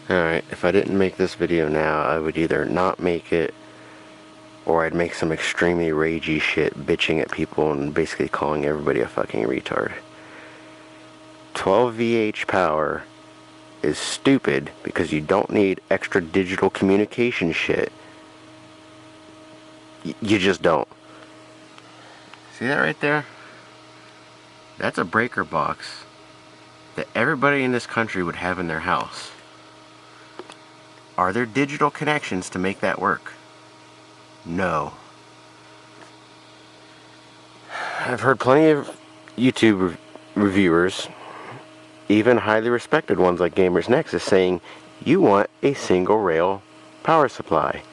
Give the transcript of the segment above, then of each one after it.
Alright, if I didn't make this video now, I would either not make it, or I'd make some extremely ragey shit, bitching at people and basically calling everybody a fucking retard. 12VH power is stupid because you don't need extra digital communication shit. You just don't. See that right there? That's a breaker box that everybody in this country would have in their house. Are there digital connections to make that work? No. I've heard plenty of YouTube reviewers, even highly respected ones like Gamers Nexus, saying you want a single rail power supply.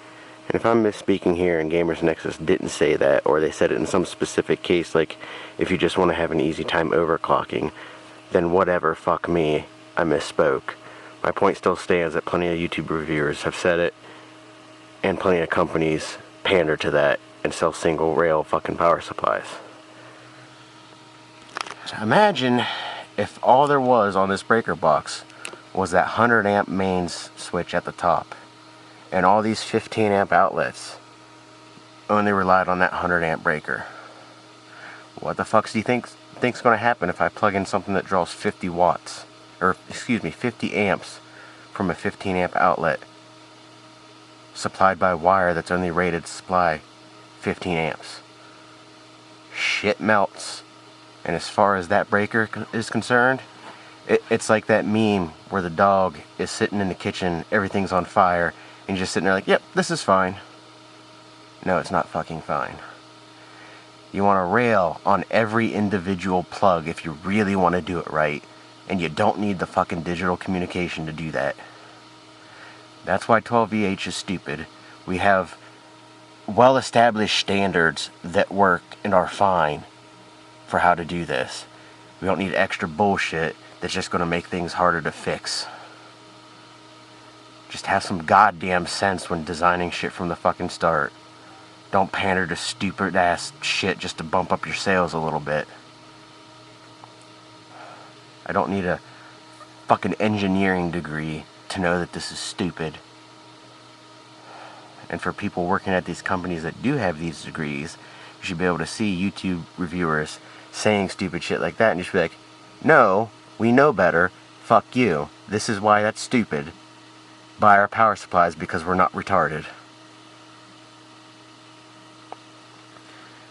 And if I'm misspeaking here and Gamers Nexus didn't say that, or they said it in some specific case, like if you just want to have an easy time overclocking, then whatever, fuck me, I misspoke. My point still stands that plenty of YouTube reviewers have said it, and plenty of companies pander to that and sell single rail fucking power supplies. So imagine if all there was on this breaker box was that 100 amp mains switch at the top, and all these 15 amp outlets only relied on that 100 amp breaker. What the fuck do you think's going to happen if I plug in something that draws 50 watts? Or, excuse me, 50 amps from a 15 amp outlet supplied by wire that's only rated to supply 15 amps. Shit melts. And as far as that breaker is concerned, it's like that meme where the dog is sitting in the kitchen, everything's on fire, and you're just sitting there like, yep, this is fine. No, it's not fucking fine. You want a rail on every individual plug if you really want to do it right, and you don't need the fucking digital communication to do that. That's why 12VH is stupid. We have well-established standards that work and are fine for how to do this. We don't need extra bullshit that's just going to make things harder to fix. Just have some goddamn sense when designing shit from the fucking start. Don't pander to stupid ass shit just to bump up your sales a little bit. I don't need a fucking engineering degree to know that this is stupid. And for people working at these companies that do have these degrees, you should be able to see YouTube reviewers saying stupid shit like that and you should be like, no, we know better, fuck you, this is why that's stupid. Buy our power supplies because we're not retarded.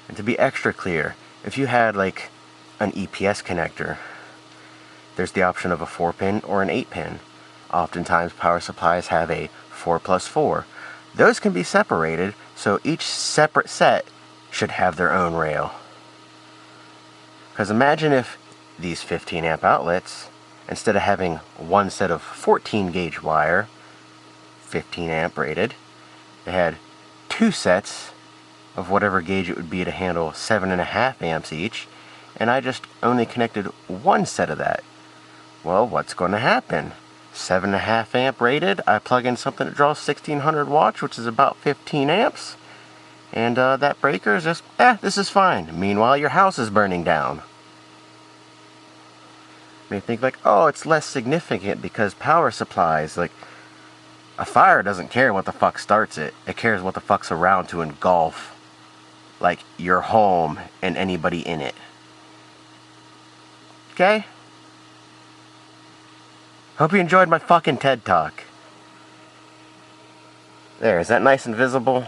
And to be extra clear, if you had like an EPS connector, there's the option of a 4-pin or an 8-pin. Oftentimes power supplies have a 4+4. Those can be separated, so each separate set should have their own rail. Because imagine if these 15 amp outlets, instead of having one set of 14 gauge wire, 15 amp rated, they had two sets of whatever gauge it would be to handle 7.5 amps each, and I just only connected one set of that. Well, what's going to happen? 7.5 amp rated, I plug in something that draws 1600 watts, which is about 15 amps, and that breaker is just, this is fine. Meanwhile, your house is burning down. You may think like, oh, it's less significant because power supplies, like, a fire doesn't care what the fuck starts it. It cares what the fuck's around to engulf, like, your home and anybody in it. Okay? Hope you enjoyed my fucking TED Talk. There, is that nice and visible?